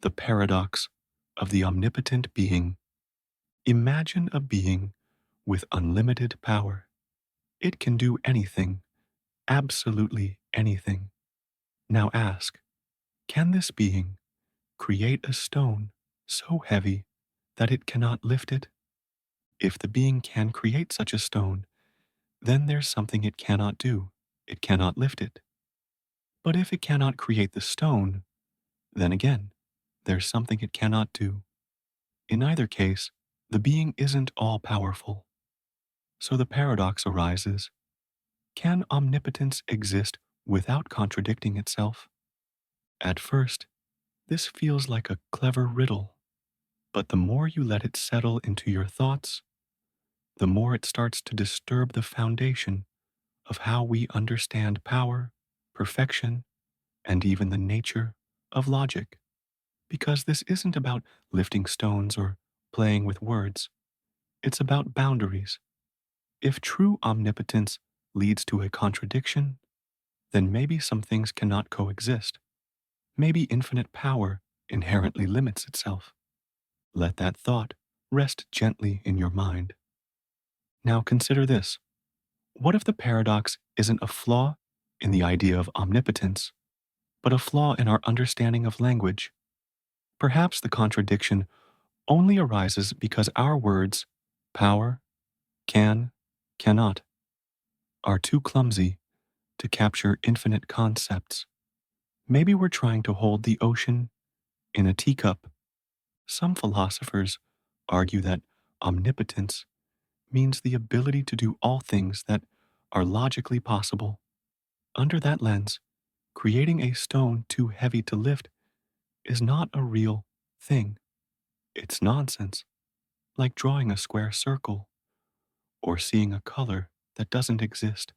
The paradox of the omnipotent being. Imagine a being with unlimited power. It can do anything, absolutely anything. Now ask, can this being create a stone so heavy that it cannot lift it? If the being can create such a stone, then there's something it cannot do. It cannot lift it. But if it cannot create the stone, then again, there's something it cannot do. In either case, the being isn't all powerful. So the paradox arises, can omnipotence exist without contradicting itself? At first, this feels like a clever riddle, but the more you let it settle into your thoughts, the more it starts to disturb the foundation of how we understand power, perfection, and even the nature of logic. Because this isn't about lifting stones or playing with words, it's about boundaries. If true omnipotence leads to a contradiction, then maybe some things cannot coexist. Maybe infinite power inherently limits itself. Let that thought rest gently in your mind. Now consider this. What if the paradox isn't a flaw in the idea of omnipotence, but a flaw in our understanding of language? Perhaps the contradiction only arises because our words, power, can, cannot, are too clumsy to capture infinite concepts. Maybe we're trying to hold the ocean in a teacup. Some philosophers argue that omnipotence means the ability to do all things that are logically possible. Under that lens, creating a stone too heavy to lift is not a real thing. It's nonsense, like drawing a square circle or seeing a color that doesn't exist.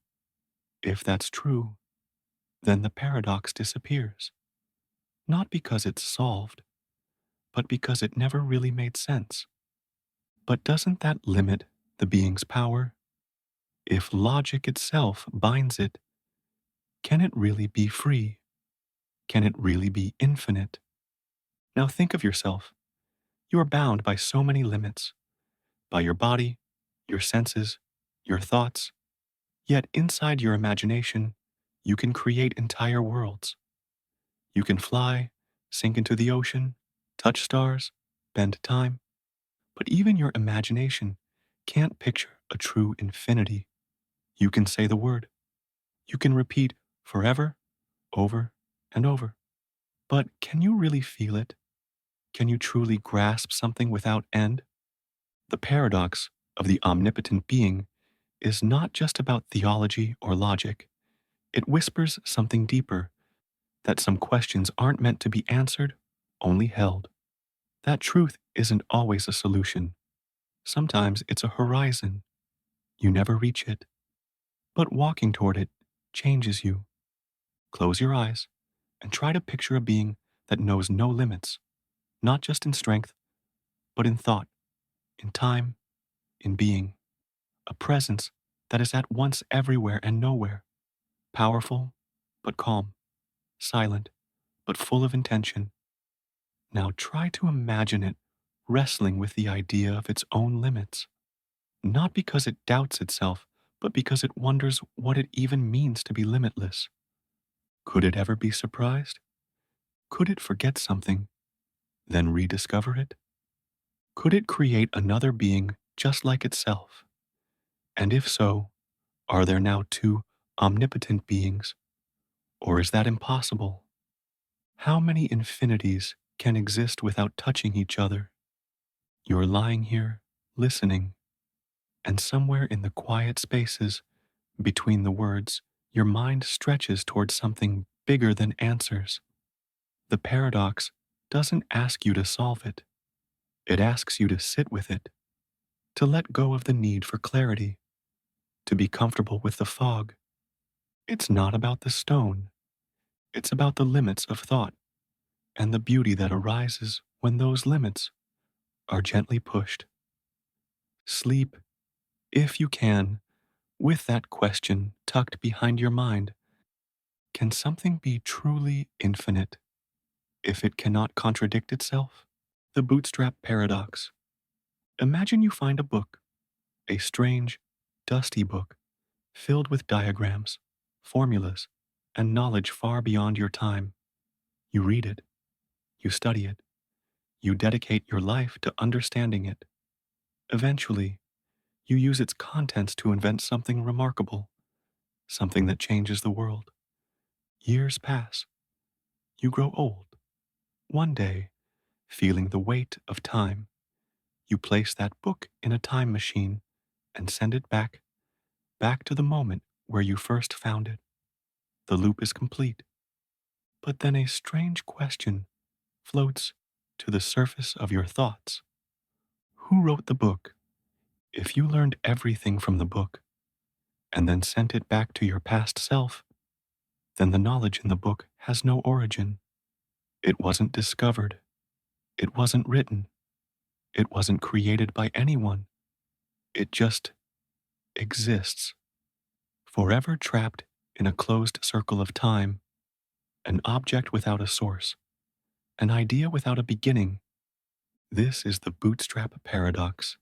If that's true, then the paradox disappears, not because it's solved, but because it never really made sense. But doesn't that limit the being's power? If logic itself binds it, can it really be free? Can it really be infinite? Now think of yourself. You are bound by so many limits, by your body, your senses, your thoughts. Yet inside your imagination, you can create entire worlds. You can fly, sink into the ocean, touch stars, bend time. But even your imagination can't picture a true infinity. You can say the word. You can repeat forever, over and over. But can you really feel it? Can you truly grasp something without end? The paradox of the omnipotent being is not just about theology or logic. It whispers something deeper, that some questions aren't meant to be answered, only held. That truth isn't always a solution. Sometimes it's a horizon. You never reach it. But walking toward it changes you. Close your eyes and try to picture a being that knows no limits, not just in strength, but in thought, in time, in being. A presence that is at once everywhere and nowhere, powerful but calm, silent but full of intention. Now try to imagine it wrestling with the idea of its own limits, not because it doubts itself, but because it wonders what it even means to be limitless. Could it ever be surprised? Could it forget something, then rediscover it? Could it create another being just like itself? And if so, are there now two omnipotent beings, or is that impossible? How many infinities can exist without touching each other? You're lying here, listening, and somewhere in the quiet spaces between the words, your mind stretches towards something bigger than answers. The paradox doesn't ask you to solve it. It asks you to sit with it, to let go of the need for clarity, to be comfortable with the fog. It's not about the stone. It's about the limits of thought and the beauty that arises when those limits are gently pushed. Sleep, if you can, with that question tucked behind your mind. Can something be truly infinite? if it cannot contradict itself? The bootstrap paradox. Imagine you find a book, a strange, dusty book, filled with diagrams, formulas, and knowledge far beyond your time. You read it, you study it, you dedicate your life to understanding it. Eventually, you use its contents to invent something remarkable, something that changes the world. Years pass. You grow old. One day, feeling the weight of time, you place that book in a time machine and send it back to the moment where you first found it. The loop is complete. But then a strange question floats to the surface of your thoughts. Who wrote the book? If you learned everything from the book and then sent it back to your past self, then the knowledge in the book has no origin. It wasn't discovered. It wasn't written. It wasn't created by anyone. It just exists, forever trapped in a closed circle of time, an object without a source, an idea without a beginning. This is the bootstrap paradox.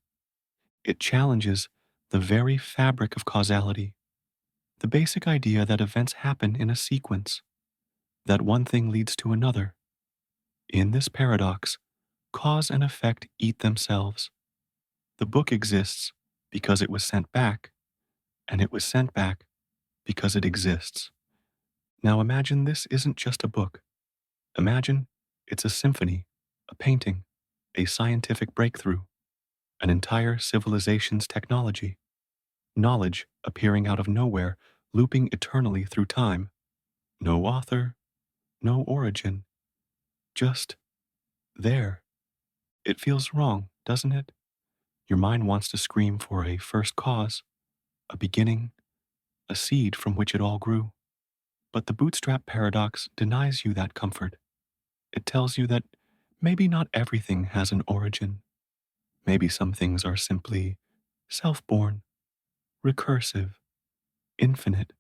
It challenges the very fabric of causality, the basic idea that events happen in a sequence, that one thing leads to another. In this paradox, cause and effect eat themselves. The book exists because it was sent back, and it was sent back because it exists. Now imagine this isn't just a book. Imagine it's a symphony, a painting, a scientific breakthrough, an entire civilization's technology, knowledge appearing out of nowhere, looping eternally through time. No author, no origin, just there. It feels wrong, doesn't it? Your mind wants to scream for a first cause, a beginning, a seed from which it all grew. But the bootstrap paradox denies you that comfort. It tells you that maybe not everything has an origin. Maybe some things are simply self-born, recursive, infinite.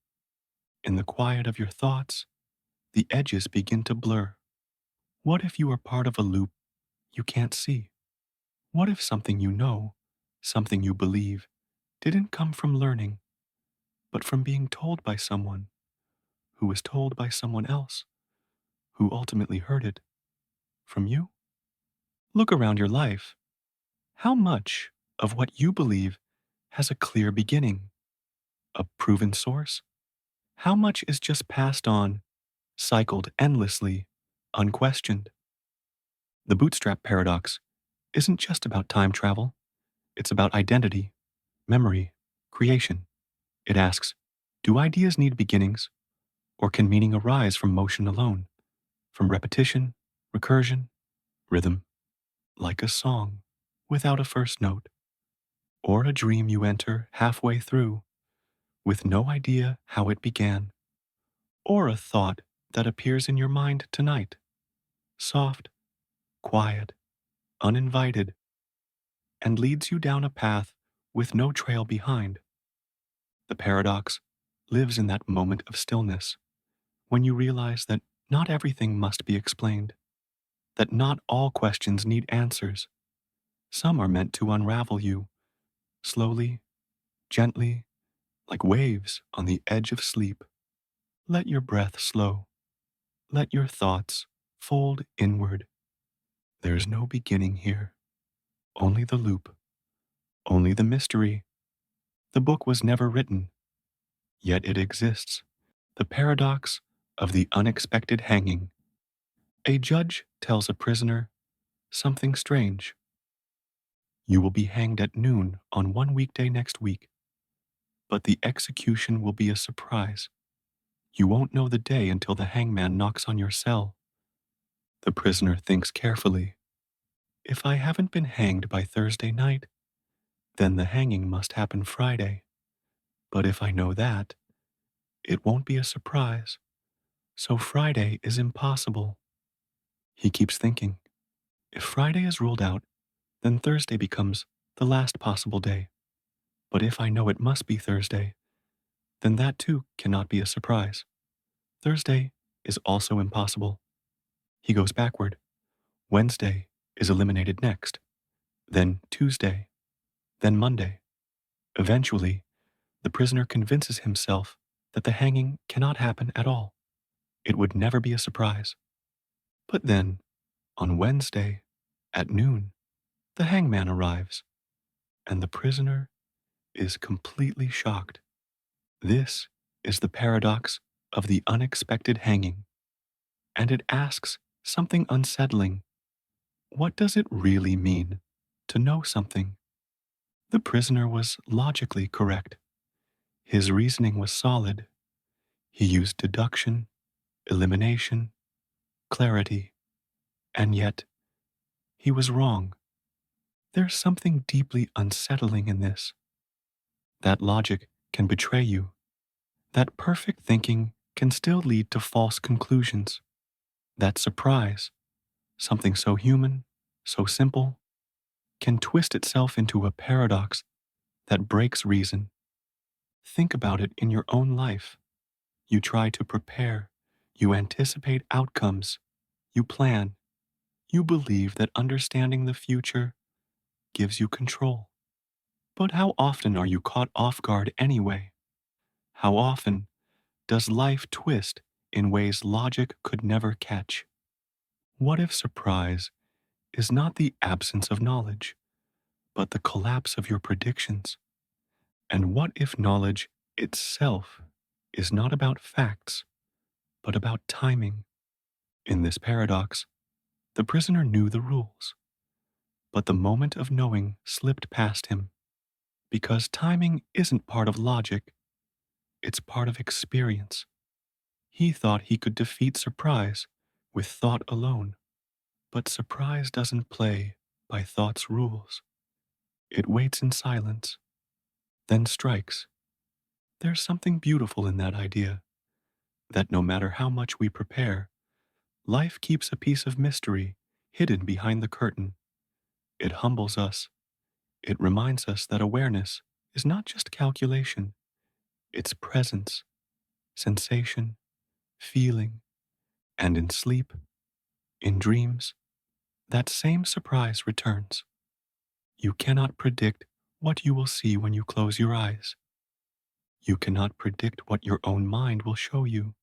In the quiet of your thoughts, the edges begin to blur. What if you are part of a loop you can't see? What if something you know, something you believe, didn't come from learning, but from being told by someone who was told by someone else, who ultimately heard it from you? Look around your life. How much of what you believe has a clear beginning, a proven source? How much is just passed on, cycled endlessly, unquestioned? The bootstrap paradox isn't just about time travel, it's about identity, memory, creation. It asks, do ideas need beginnings, or can meaning arise from motion alone, from repetition, recursion, rhythm, like a song without a first note, or a dream you enter halfway through with no idea how it began, or a thought that appears in your mind tonight, soft, quiet, uninvited, and leads you down a path with no trail behind. The paradox lives in that moment of stillness when you realize that not everything must be explained, that not all questions need answers. Some are meant to unravel you, slowly, gently, like waves on the edge of sleep. Let your breath slow. Let your thoughts fold inward. There's no beginning here, only the loop, only the mystery. The book was never written, yet it exists. The paradox of the unexpected hanging. A judge tells a prisoner something strange. You will be hanged at noon on one weekday next week, but the execution will be a surprise. You won't know the day until the hangman knocks on your cell. The prisoner thinks carefully. If I haven't been hanged by Thursday night, then the hanging must happen Friday. But if I know that, it won't be a surprise. So Friday is impossible. He keeps thinking. If Friday is ruled out, then Thursday becomes the last possible day. But if I know it must be Thursday, then that too cannot be a surprise. Thursday is also impossible. He goes backward. Wednesday is eliminated next, then Tuesday, then Monday. Eventually, the prisoner convinces himself that the hanging cannot happen at all. It would never be a surprise. But then, on Wednesday, at noon, the hangman arrives, and the prisoner is completely shocked. This is the paradox of the unexpected hanging, and it asks something unsettling. What does it really mean to know something? The prisoner was logically correct. His reasoning was solid. He used deduction, elimination, clarity, and yet he was wrong. There's something deeply unsettling in this. That logic can betray you. That perfect thinking can still lead to false conclusions. That surprise, something so human, so simple, can twist itself into a paradox that breaks reason. Think about it in your own life. You try to prepare, you anticipate outcomes, you plan, you believe that understanding the future gives you control. But how often are you caught off guard anyway? How often does life twist in ways logic could never catch? What if surprise is not the absence of knowledge, but the collapse of your predictions? And what if knowledge itself is not about facts, but about timing? In this paradox, the prisoner knew the rules, but the moment of knowing slipped past him because timing isn't part of logic, it's part of experience. He thought he could defeat surprise with thought alone, but surprise doesn't play by thought's rules. It waits in silence, then strikes. There's something beautiful in that idea, that no matter how much we prepare, life keeps a piece of mystery hidden behind the curtain. It humbles us. It reminds us that awareness is not just calculation, it's presence, sensation, feeling, and in sleep, in dreams, that same surprise returns. You cannot predict what you will see when you close your eyes. You cannot predict what your own mind will show you,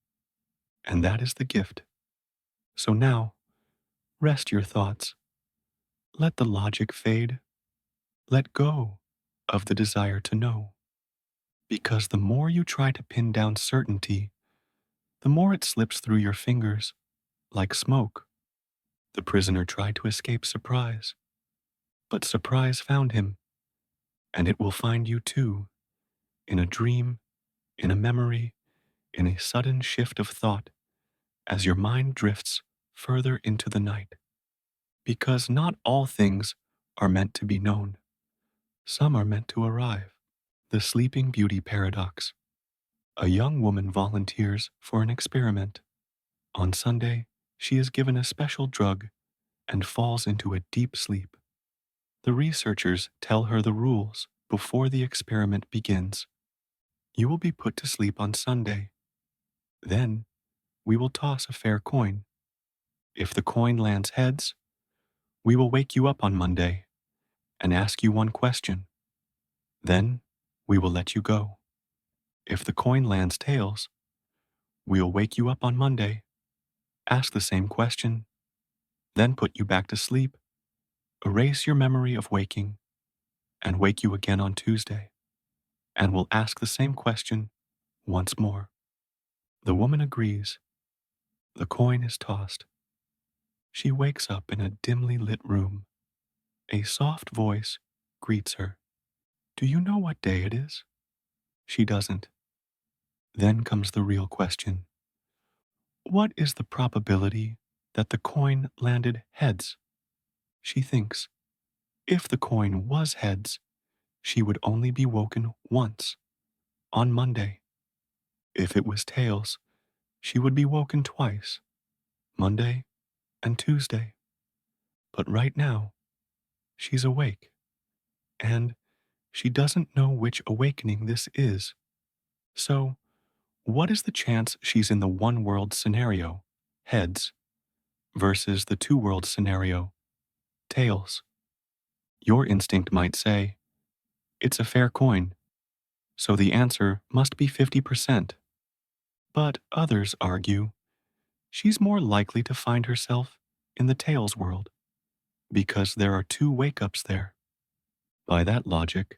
and that is the gift. So now, rest your thoughts. Let the logic fade. Let go of the desire to know. Because the more you try to pin down certainty, the more it slips through your fingers like smoke. The prisoner tried to escape surprise, but surprise found him, and it will find you too, in a dream, in a memory, in a sudden shift of thought, as your mind drifts further into the night. Because not all things are meant to be known. Some are meant to arrive. The Sleeping Beauty Paradox. A young woman volunteers for an experiment. On Sunday, she is given a special drug and falls into a deep sleep. The researchers tell her the rules before the experiment begins. You will be put to sleep on Sunday. Then, we will toss a fair coin. If the coin lands heads, we will wake you up on Monday and ask you one question. Then, we will let you go. If the coin lands tails, we will wake you up on Monday, ask the same question, then put you back to sleep, erase your memory of waking, and wake you again on Tuesday, and we'll ask the same question once more. The woman agrees. The coin is tossed. She wakes up in a dimly lit room. A soft voice greets her. Do you know what day it is? She doesn't. Then comes the real question. What is the probability that the coin landed heads? She thinks. If the coin was heads, she would only be woken once, on Monday. If it was tails, she would be woken twice, Monday and Tuesday. But right now, she's awake, and she doesn't know which awakening this is. So, what is the chance she's in the one world scenario, heads, versus the two-world scenario, tails. Your instinct might say, it's a fair coin, so the answer must be 50%. But others argue she's more likely to find herself in the tails world because there are two wake-ups there. By that logic,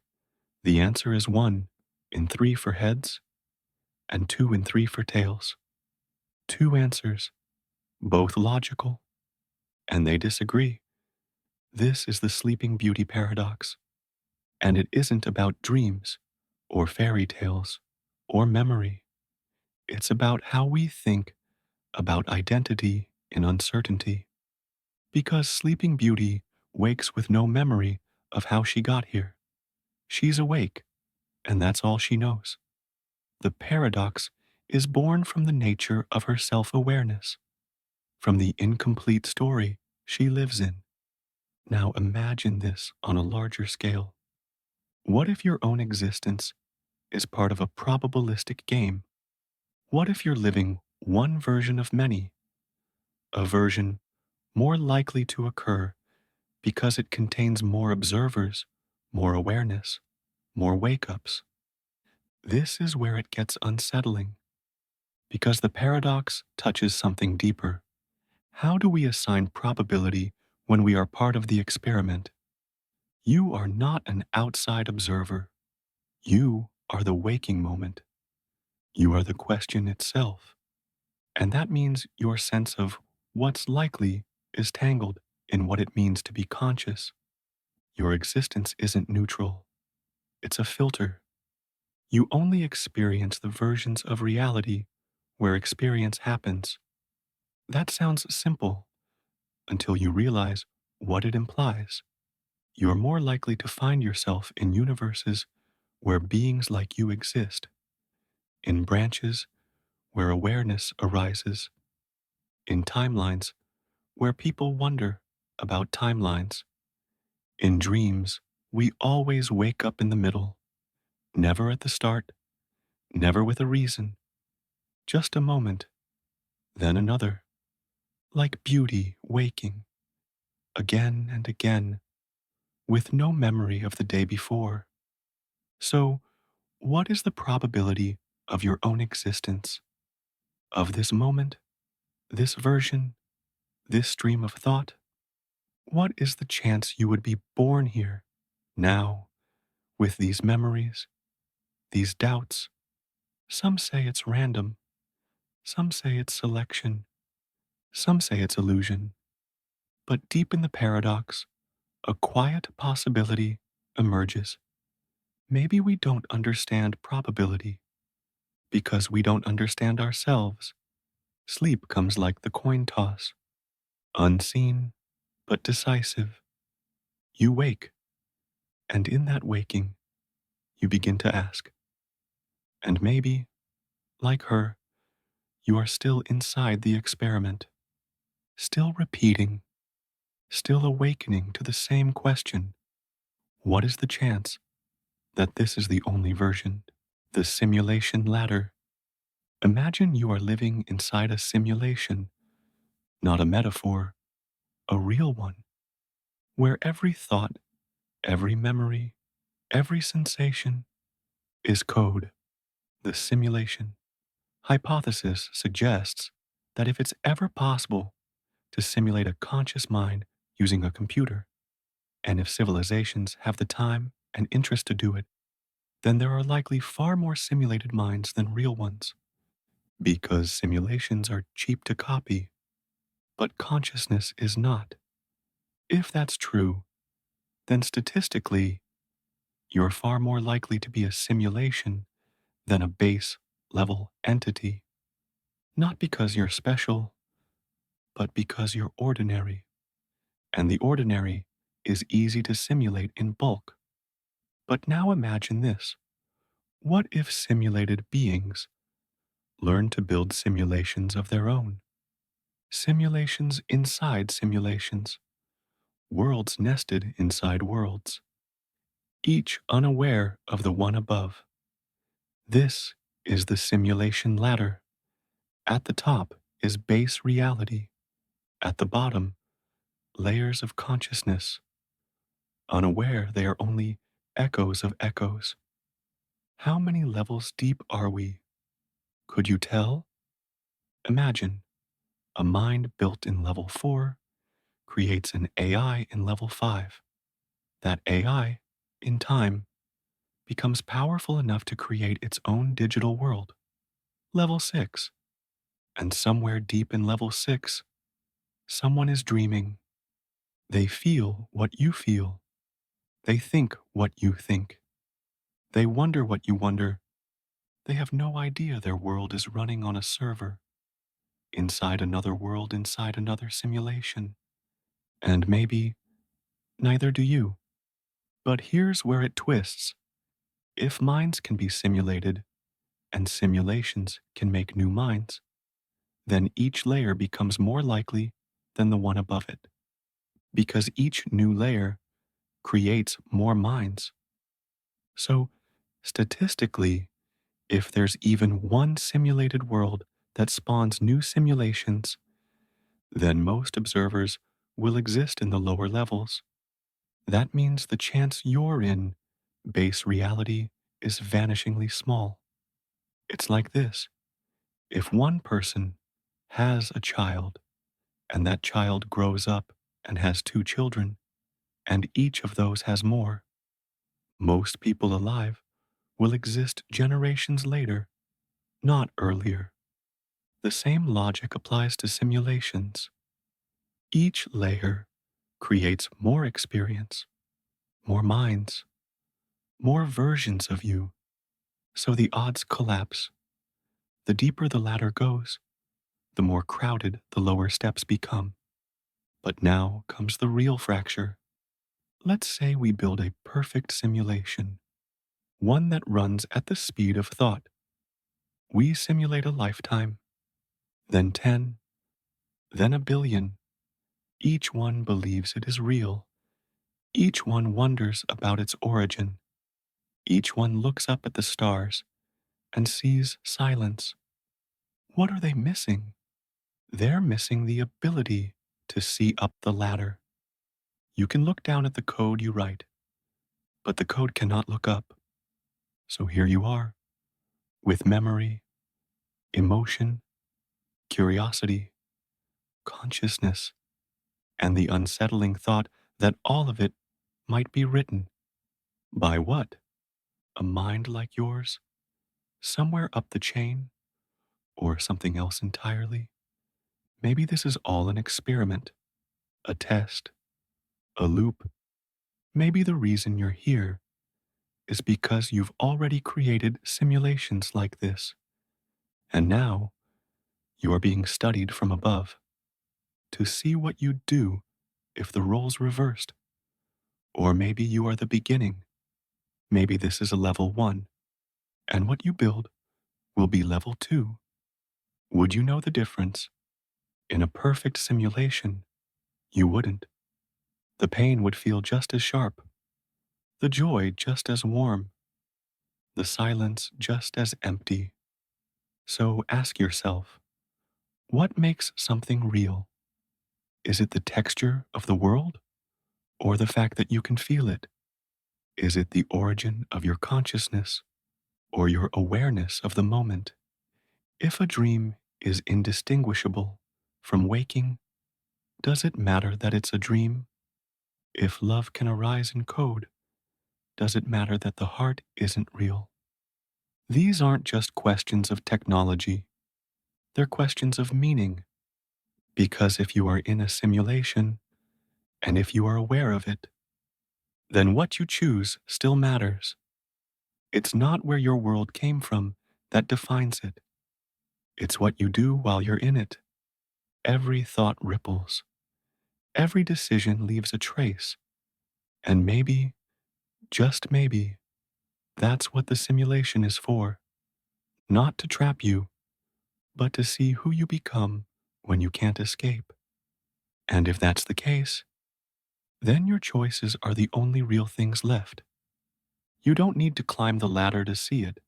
the answer is 1 in 3 for heads and 2 in 3 for tails. Two answers, both logical, and they disagree. This is the Sleeping Beauty paradox, and it isn't about dreams or fairy tales or memory. It's about how we think about identity in uncertainty. Because Sleeping Beauty wakes with no memory of how she got here. She's awake, and that's all she knows. The paradox is born from the nature of her self-awareness, from the incomplete story she lives in. Now imagine this on a larger scale. What if your own existence is part of a probabilistic game? What if you're living one version of many, a version more likely to occur because it contains more observers, more awareness, more wake-ups? This is where it gets unsettling, because the paradox touches something deeper. How do we assign probability when we are part of the experiment? You are not an outside observer. You are the waking moment. You are the question itself. And that means your sense of what's likely is tangled in what it means to be conscious. Your existence isn't neutral. It's a filter. You only experience the versions of reality where experience happens. That sounds simple until you realize what it implies. You're more likely to find yourself in universes where beings like you exist, in branches where awareness arises, in timelines where people wonder about timelines. In dreams, we always wake up in the middle, never at the start, never with a reason, just a moment, then another, like beauty waking, again and again, with no memory of the day before. So, what is the probability of your own existence, of this moment, this version, this stream of thought? What is the chance you would be born here, now, with these memories, these doubts? Some say it's random, some say it's selection, some say it's illusion. But deep in the paradox, a quiet possibility emerges. Maybe we don't understand probability because we don't understand ourselves. Sleep comes like the coin toss, unseen but decisive. You wake, and in that waking, you begin to ask. And maybe, like her, you are still inside the experiment, still repeating, still awakening to the same question. What is the chance that this is the only version? The simulation ladder. Imagine you are living inside a simulation, not a metaphor, a real one, where every thought, every memory, every sensation is code. The simulation hypothesis suggests that if it's ever possible to simulate a conscious mind using a computer, and if civilizations have the time and interest to do it, then there are likely far more simulated minds than real ones, because simulations are cheap to copy, but consciousness is not. If that's true, then statistically, you're far more likely to be a simulation than a base level entity, not because you're special, but because you're ordinary. And the ordinary is easy to simulate in bulk. But now imagine this. What if simulated beings learn to build simulations of their own? Simulations inside simulations, worlds nested inside worlds, each unaware of the one above. This is the simulation ladder. At the top is base reality, At the bottom, layers of consciousness, unaware they are only echoes of echoes. How many levels deep are we? Could you tell? Imagine a mind built in level 4 creates an AI in level 5. That AI, in time, becomes powerful enough to create its own digital world. Level 6. And somewhere deep in level 6, someone is dreaming. They feel what you feel. They think what you think. They wonder what you wonder. They have no idea their world is running on a server, inside another world, inside another simulation. And maybe neither do you. But here's where it twists. If minds can be simulated, and simulations can make new minds, then each layer becomes more likely than the one above it. Because each new layer creates more minds. So, statistically, if there's even one simulated world that spawns new simulations, then most observers will exist in the lower levels. That means the chance you're in base reality is vanishingly small. It's like this. If one person has a child, and that child grows up and has 2 children, and each of those has more, most people alive will exist generations later, not earlier. The same logic applies to simulations. Each layer creates more experience, more minds, more versions of you, so the odds collapse. The deeper the ladder goes, the more crowded the lower steps become. But now comes the real fracture. Let's say we build a perfect simulation, one that runs at the speed of thought. We simulate a lifetime, then 10, then a billion. Each one believes it is real. Each one wonders about its origin. Each one looks up at the stars and sees silence. What are they missing? They're missing the ability to see up the ladder. You can look down at the code you write, but the code cannot look up. So here you are, with memory, emotion, curiosity, consciousness, and the unsettling thought that all of it might be written. By what? A mind like yours? Somewhere up the chain? Or something else entirely? Maybe this is all an experiment, a test, a loop. Maybe the reason you're here is because you've already created simulations like this, and now you are being studied from above to see what you'd do if the roles reversed. Or maybe you are the beginning. Maybe this is a level 1, and what you build will be level 2. Would you know the difference? In a perfect simulation, you wouldn't. The pain would feel just as sharp, the joy just as warm, the silence just as empty. So ask yourself, what makes something real? Is it the texture of the world, or the fact that you can feel it? Is it the origin of your consciousness, or your awareness of the moment? If a dream is indistinguishable from waking, does it matter that it's a dream? If love can arise in code, does it matter that the heart isn't real? These aren't just questions of technology, they're questions of meaning. Because if you are in a simulation, and if you are aware of it, then what you choose still matters. It's not where your world came from that defines it. It's what you do while you're in it. Every thought ripples. Every decision leaves a trace. And maybe, just maybe, that's what the simulation is for. Not to trap you, but to see who you become when you can't escape. And if that's the case, then your choices are the only real things left. You don't need to climb the ladder to see it.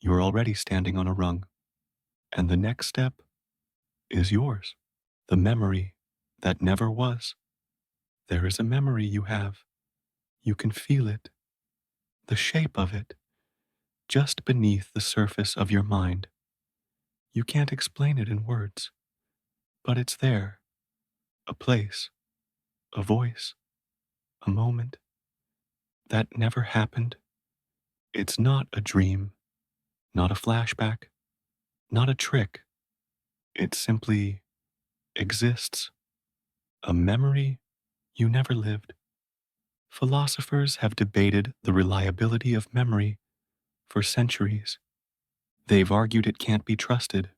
You're already standing on a rung. And the next step is yours. The memory that never was. There is a memory you have. You can feel it, the shape of it, just beneath the surface of your mind. You can't explain it in words, but it's there. A place, a voice, a moment that never happened. It's not a dream, not a flashback, not a trick. It simply exists, a memory you never lived. Philosophers have debated the reliability of memory for centuries. They've argued it can't be trusted,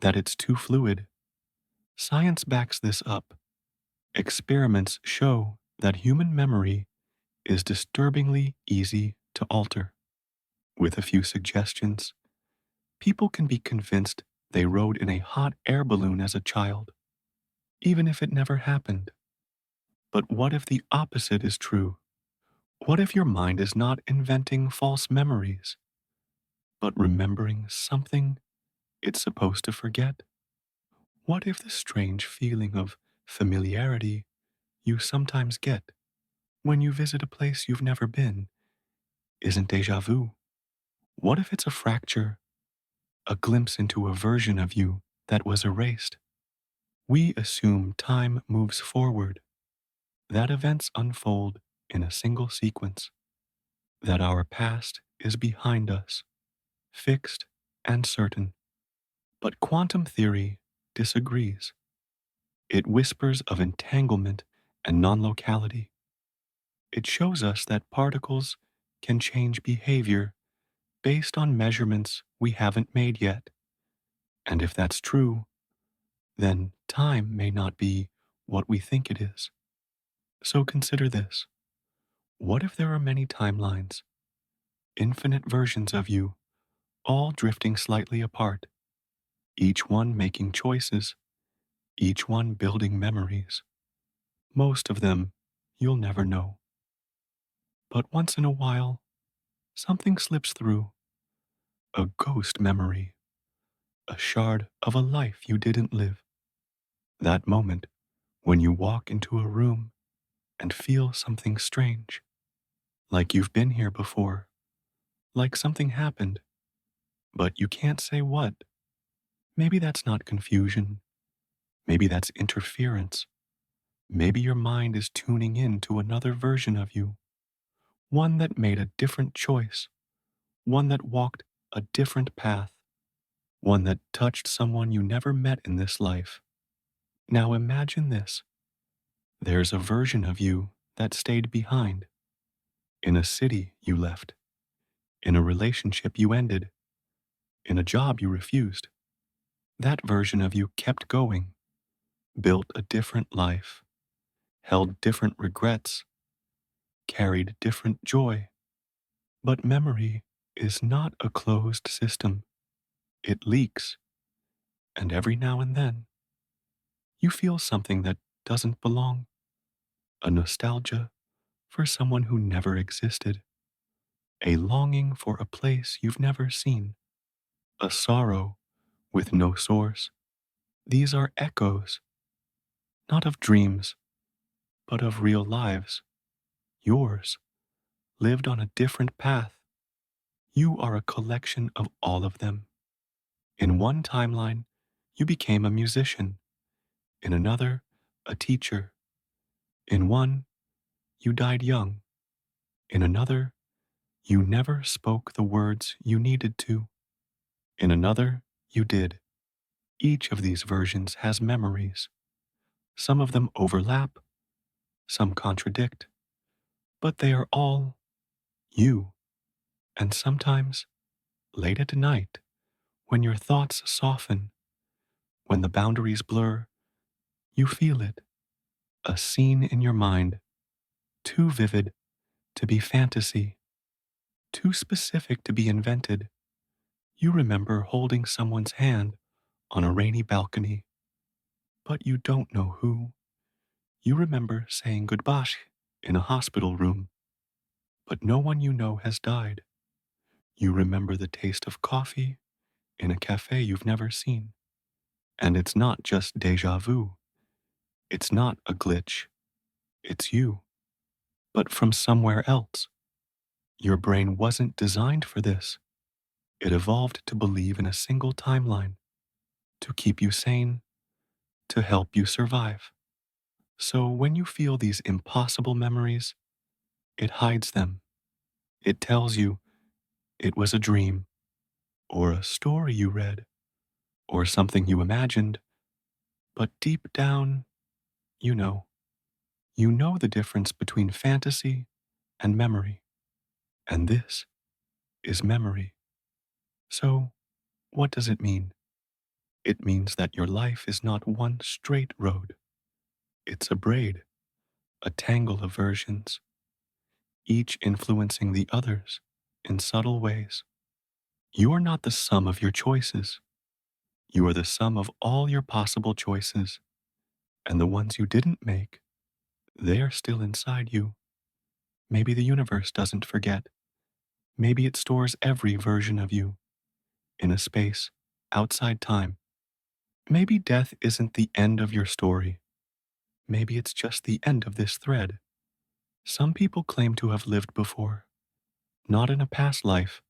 that it's too fluid. Science backs this up. Experiments show that human memory is disturbingly easy to alter. With a few suggestions, people can be convinced they rode in a hot air balloon as a child, even if it never happened. But what if the opposite is true? What if your mind is not inventing false memories, but remembering something it's supposed to forget? What if the strange feeling of familiarity you sometimes get when you visit a place you've never been isn't deja vu? What if it's a fracture, a glimpse into a version of you that was erased? We assume time moves forward, that events unfold in a single sequence, that our past is behind us, fixed and certain. But quantum theory disagrees. It whispers of entanglement and non locality. It shows us that particles can change behavior based on measurements we haven't made yet. And if that's true, then time may not be what we think it is. So consider this. What if there are many timelines, infinite versions of you, all drifting slightly apart, each one making choices, each one building memories? Most of them you'll never know. But once in a while, something slips through, a ghost memory, a shard of a life you didn't live. That moment when you walk into a room and feel something strange, like you've been here before, like something happened, but you can't say what. Maybe that's not confusion. Maybe that's interference. Maybe your mind is tuning in to another version of you, one that made a different choice, one that walked a different path, one that touched someone you never met in this life. Now imagine this. There's a version of you that stayed behind, in a city you left, in a relationship you ended, in a job you refused. That version of you kept going, built a different life, held different regrets, carried different joy. But memory is not a closed system. It leaks, and every now and then, you feel something that doesn't belong, a nostalgia for someone who never existed, a longing for a place you've never seen, a sorrow with no source. These are echoes, not of dreams, but of real lives. Yours, lived on a different path. You are a collection of all of them. In one timeline, you became a musician. In another, a teacher. In one, you died young. In another, you never spoke the words you needed to. In another, you did. Each of these versions has memories. Some of them overlap, some contradict, but they are all you. And sometimes, late at night, when your thoughts soften, when the boundaries blur, you feel it, a scene in your mind, too vivid to be fantasy, too specific to be invented. You remember holding someone's hand on a rainy balcony, but you don't know who. You remember saying goodbye in a hospital room, but no one you know has died. You remember the taste of coffee in a cafe you've never seen. And it's not just deja vu, It's not a glitch. It's you, but from somewhere else. Your brain wasn't designed for this. It evolved to believe in a single timeline, to keep you sane, to help you survive. So when you feel these impossible memories, it hides them. It tells you it was a dream, or a story you read, or something you imagined, but deep down, you know. You know the difference between fantasy and memory, and this is memory. So, what does it mean? It means that your life is not one straight road. It's a braid, a tangle of versions, each influencing the others in subtle ways. You are not the sum of your choices. You are the sum of all your possible choices, and the ones you didn't make, they are still inside you. Maybe the universe doesn't forget. Maybe it stores every version of you in a space outside time. Maybe death isn't the end of your story. Maybe it's just the end of this thread. Some people claim to have lived before, not in a past life,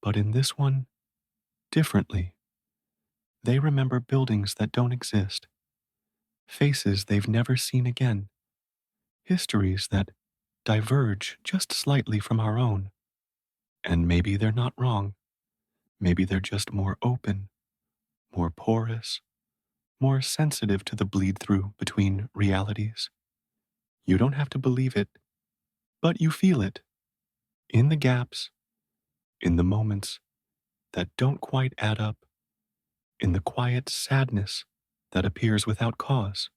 but in this one, differently. They remember buildings that don't exist, faces they've never seen again, histories that diverge just slightly from our own. And maybe they're not wrong. Maybe they're just more open, more porous, more sensitive to the bleed through between realities. You don't have to believe it, but you feel it in the gaps, in the moments that don't quite add up, in the quiet sadness that appears without cause.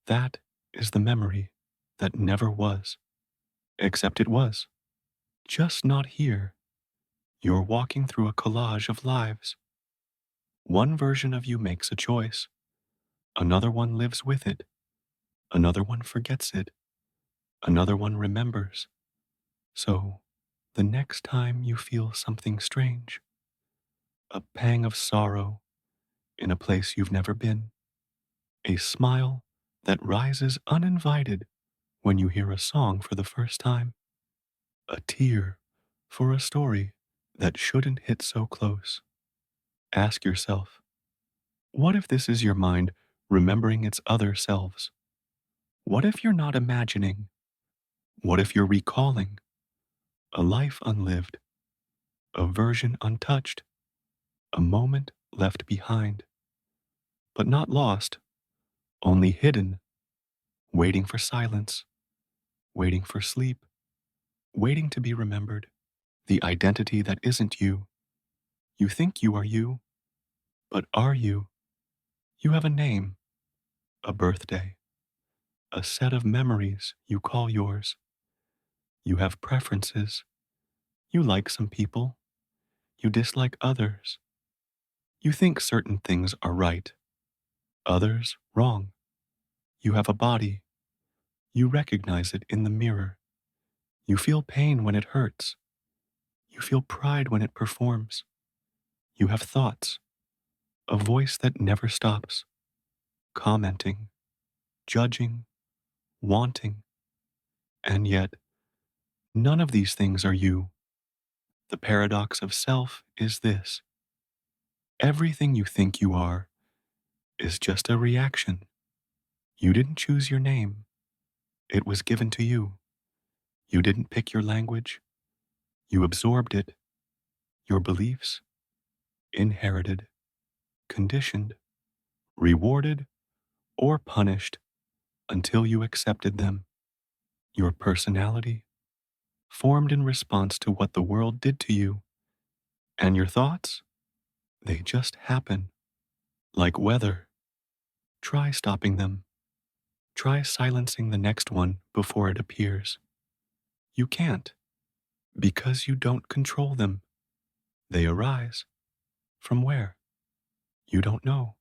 That is the memory that never was, except it was. Just not here. You're walking through a collage of lives. One version of you makes a choice, another one lives with it, another one forgets it, another one remembers. So, the next time you feel something strange, a pang of sorrow in a place you've never been, a smile that rises uninvited when you hear a song for the first time, a tear for a story that shouldn't hit so close. Ask yourself, what if this is your mind remembering its other selves? What if you're not imagining? What if you're recalling a life unlived, a version untouched, a moment left behind, but not lost, only hidden, waiting for silence, waiting for sleep, waiting to be remembered, the identity that isn't you? You think you are you, but are you? You have a name, a birthday, a set of memories you call yours. You have preferences. You like some people. You dislike others. You think certain things are right, others wrong. You have a body. You recognize it in the mirror. You feel pain when it hurts. You feel pride when it performs. You have thoughts, a voice that never stops, commenting, judging, wanting. And yet, none of these things are you. The paradox of self is this: everything you think you are is just a reaction. You didn't choose your name, it was given to you. You didn't pick your language, you absorbed it. Your beliefs, inherited, conditioned, rewarded, or punished until you accepted them. Your personality, formed in response to what the world did to you. And your thoughts, they just happen, like weather. Try stopping them. Try silencing the next one before it appears. You can't, because you don't control them. They arise. From where? You don't know.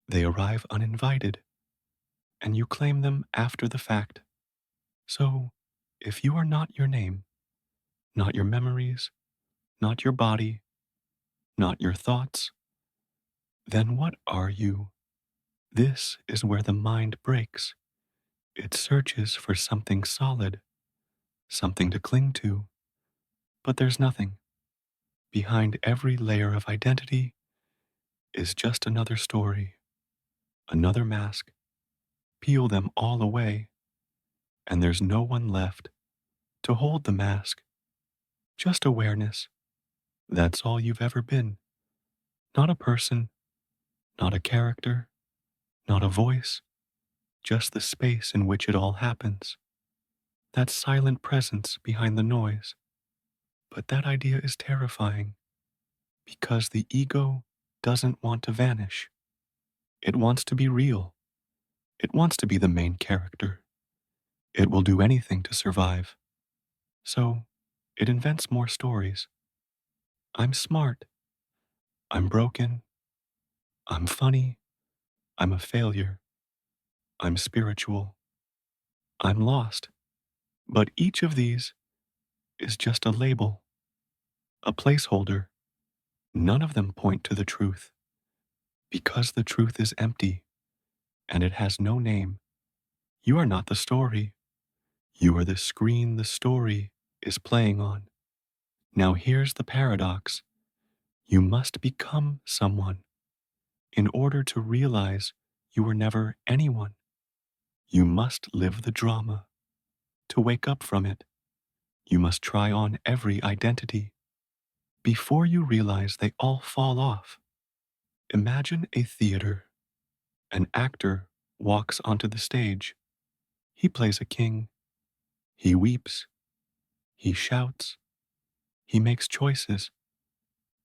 They arrive uninvited, and you claim them after the fact. So, if you are not your name, not your memories, not your body, not your thoughts, then what are you? This is where the mind breaks. It searches for something solid, something to cling to, but there's nothing. Behind every layer of identity is just another story, another mask. Peel them all away, and there's no one left to hold the mask. Just awareness. That's all you've ever been. Not a person, not a character, not a voice, just the space in which it all happens. That silent presence behind the noise. But that idea is terrifying because the ego doesn't want to vanish. It wants to be real. It wants to be the main character. It will do anything to survive. So it invents more stories. I'm smart. I'm broken. I'm funny. I'm a failure. I'm spiritual. I'm lost. But each of these is just a label, a placeholder. None of them point to the truth because the truth is empty and it has no name. You are not the story. You are the screen the story is playing on. Now here's the paradox. You must become someone in order to realize you were never anyone. You must live the drama to wake up from it. You must try on every identity before you realize they all fall off. Imagine a theater. An actor walks onto the stage. He plays a king. He weeps. He shouts. He makes choices.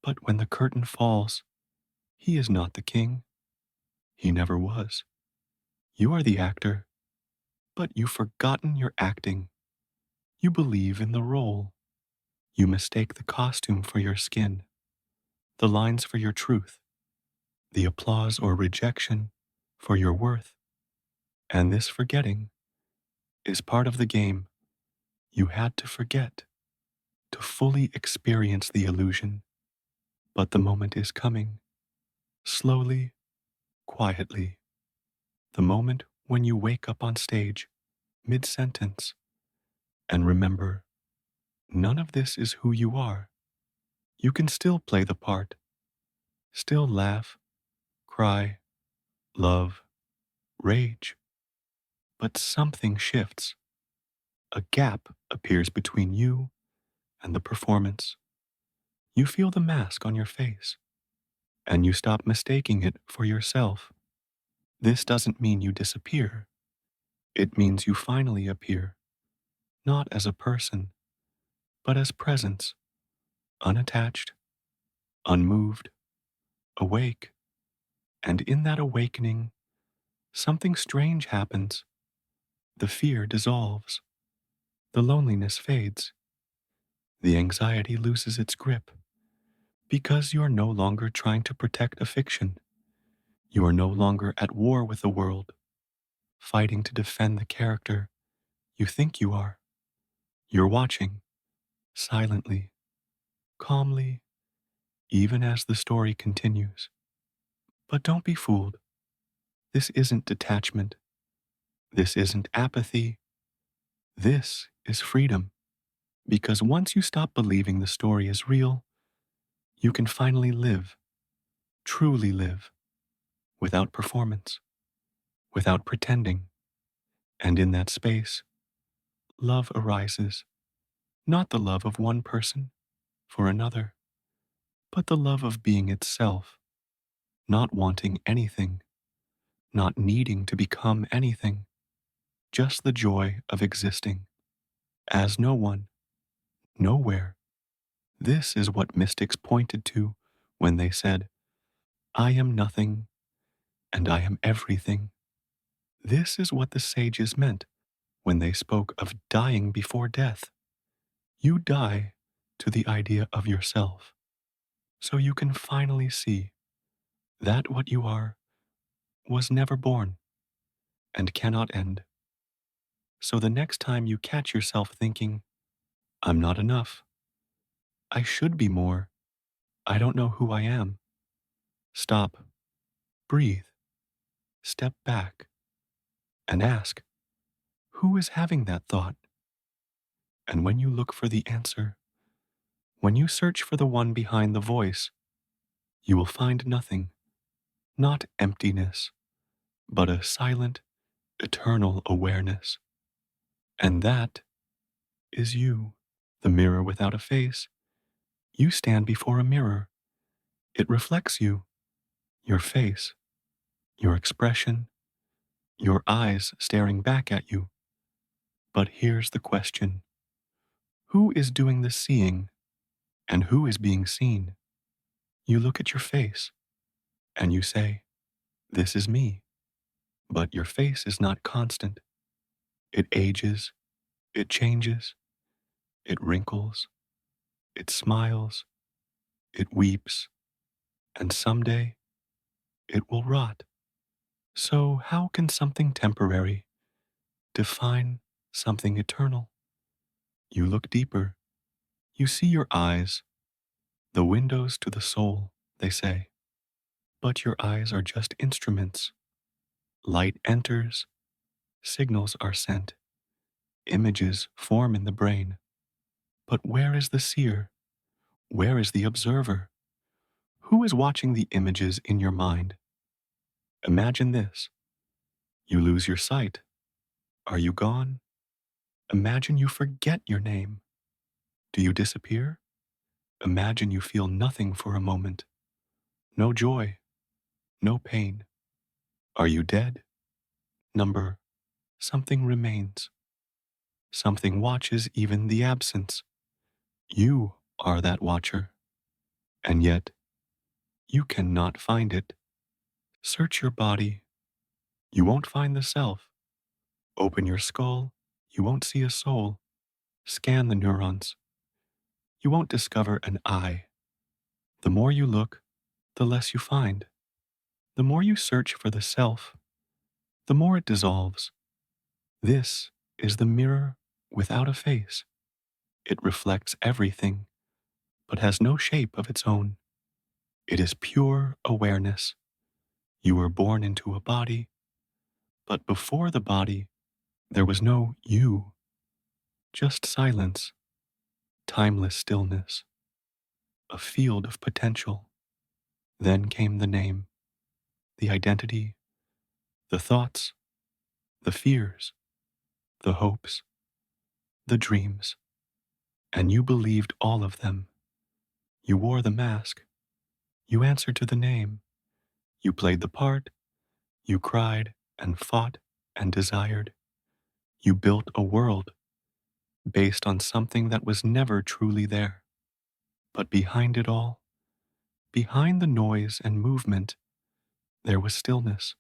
But when the curtain falls, he is not the king. He never was. You are the actor, but you've forgotten your acting. You believe in the role. You mistake the costume for your skin, the lines for your truth, the applause or rejection for your worth. And this forgetting is part of the game. You had to forget to fully experience the illusion. But the moment is coming, slowly, quietly. The moment when you wake up on stage, mid sentence, and remember, none of this is who you are. You can still play the part, still laugh, cry, love, rage. But something shifts. A gap appears between you and the performance. You feel the mask on your face, and you stop mistaking it for yourself. This doesn't mean you disappear. It means you finally appear, not as a person, but as presence, unattached, unmoved, awake. And in that awakening, something strange happens. The fear dissolves, the loneliness fades, the anxiety loses its grip, because you are no longer trying to protect a fiction. You are no longer at war with the world, fighting to defend the character you think you are. You're watching, silently, calmly, even as the story continues. But don't be fooled. This isn't detachment. This isn't apathy. This is freedom. Because once you stop believing the story is real, you can finally live, truly live, without performance, without pretending. And in that space, love arises. Not the love of one person for another, but the love of being itself, not wanting anything, not needing to become anything, just the joy of existing as no one, nowhere. This is what mystics pointed to when they said, I am nothing and I am everything. This is what the sages meant when they spoke of dying before death. You die to the idea of yourself, so you can finally see that what you are was never born and cannot end. So the next time you catch yourself thinking, I'm not enough, I should be more, I don't know who I am, stop, breathe, Step back and ask, who is having that thought? And when you look for the answer, when you search for the one behind the voice, you will find nothing, not emptiness, but a silent, eternal awareness. And that is you, the mirror without a face. You stand before a mirror. It reflects you, your face, your expression, your eyes staring back at you. But here's the question: who is doing the seeing and who is being seen? You look at your face and you say, this is me. But your face is not constant. It ages, it changes, it wrinkles, it smiles, it weeps, and someday it will rot. So, how can something temporary define something eternal? You look deeper. You see your eyes, the windows to the soul, they say. But your eyes are just instruments. Light enters, signals are sent, images form in the brain. But where is the seer? Where is the observer? Who is watching the images in your mind? Imagine this. You lose your sight. Are you gone? Imagine you forget your name. Do you disappear? Imagine you feel nothing for a moment. No joy, no pain. Are you dead? Number, something remains. Something watches even the absence. You are that watcher. And yet, you cannot find it. Search your body. You won't find the self. Open your skull. You won't see a soul. Scan the neurons. You won't discover an I. The more you look, the less you find. The more you search for the self, the more it dissolves. This is the mirror without a face. It reflects everything, but has no shape of its own. It is pure awareness. You were born into a body, but before the body, there was no you, just silence, timeless stillness, a field of potential. Then came the name, the identity, the thoughts, the fears, the hopes, the dreams, and you believed all of them. You wore the mask. You answered to the name. You played the part. You cried and fought and desired. You built a world based on something that was never truly there. But behind it all, behind the noise and movement, there was stillness.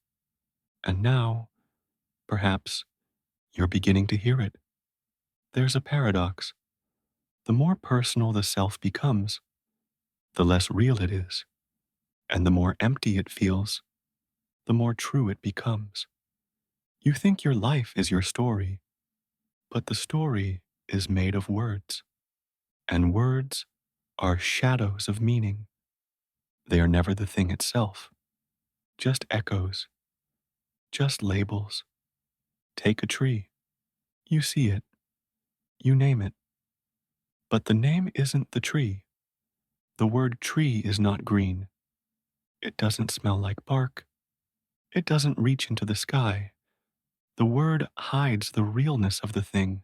And now, perhaps, you're beginning to hear it. There's a paradox. The more personal the self becomes, the less real it is. And the more empty it feels, the more true it becomes. You think your life is your story, but the story is made of words. And words are shadows of meaning. They are never the thing itself, just echoes, just labels. Take a tree. You see it. You name it. But the name isn't the tree. The word tree is not green. It doesn't smell like bark. It doesn't reach into the sky. The word hides the realness of the thing.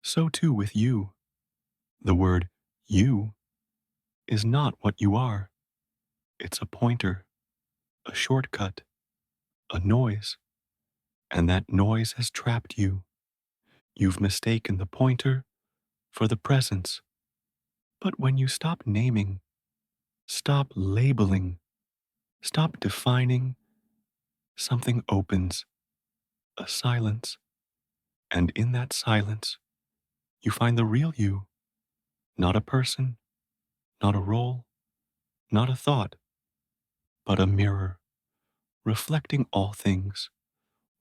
So too with you. The word you is not what you are. It's a pointer, a shortcut, a noise. And that noise has trapped you. You've mistaken the pointer for the presence. But when you stop naming, stop labeling, stop defining, something opens, a silence. And in that silence, you find the real you, not a person, not a role, not a thought, but a mirror, reflecting all things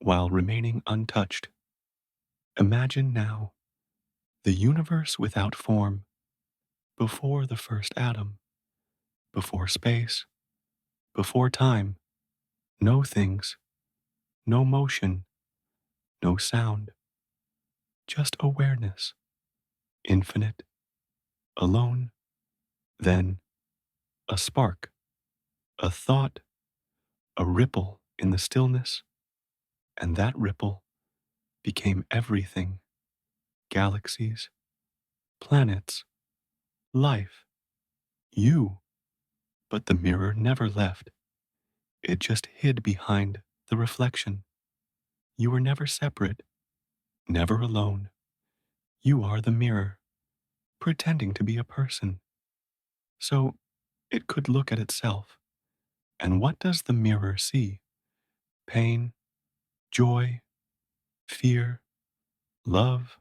while remaining untouched. Imagine now the universe without form, before the first atom, before space, before time, no things, no motion, no sound, just awareness, infinite, alone, then a spark, a thought, a ripple in the stillness, and that ripple became everything: galaxies, planets, life, you. But the mirror never left. It just hid behind the reflection. You were never separate, never alone. You are the mirror, pretending to be a person. So it could look at itself. And what does the mirror see? Pain, joy, fear, love,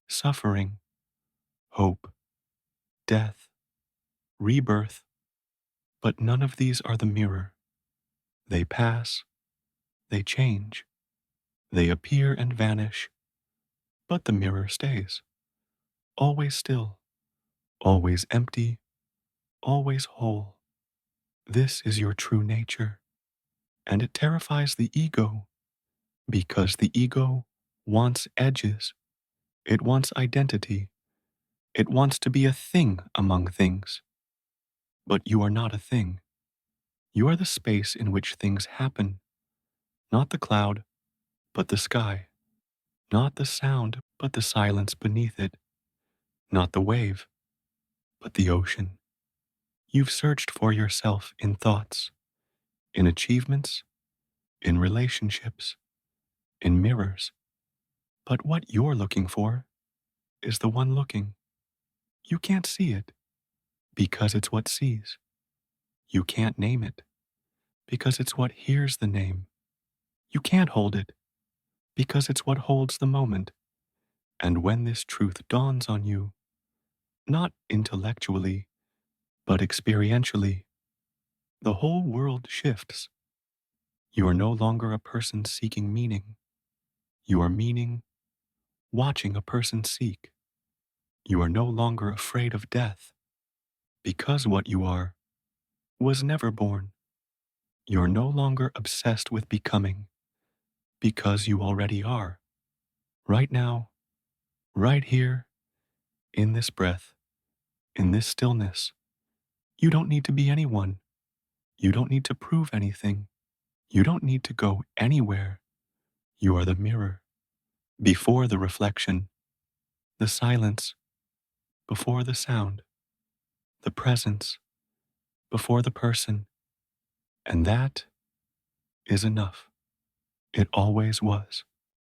suffering, hope, death, rebirth. But none of these are the mirror. They pass, they change, they appear and vanish, but the mirror stays, always still, always empty, always whole. This is your true nature, and it terrifies the ego because the ego wants edges, it wants identity, it wants to be a thing among things. But you are not a thing. You are the space in which things happen, not the cloud, but the sky, not the sound, but the silence beneath it, not the wave, but the ocean. You've searched for yourself in thoughts, in achievements, in relationships, in mirrors. But what you're looking for is the one looking. You can't see it because it's what sees. You can't name it because it's what hears the name. You can't hold it because it's what holds the moment. And when this truth dawns on you, not intellectually, but experientially, the whole world shifts. You are no longer a person seeking meaning. You are meaning watching a person seek. You are no longer afraid of death because what you are was never born. You're no longer obsessed with becoming because you already are. Right now, right here, in this breath, in this stillness, you don't need to be anyone. You don't need to prove anything. You don't need to go anywhere. You are the mirror. Before the reflection, the silence, before the sound, the presence, before the person. And that is enough. It always was.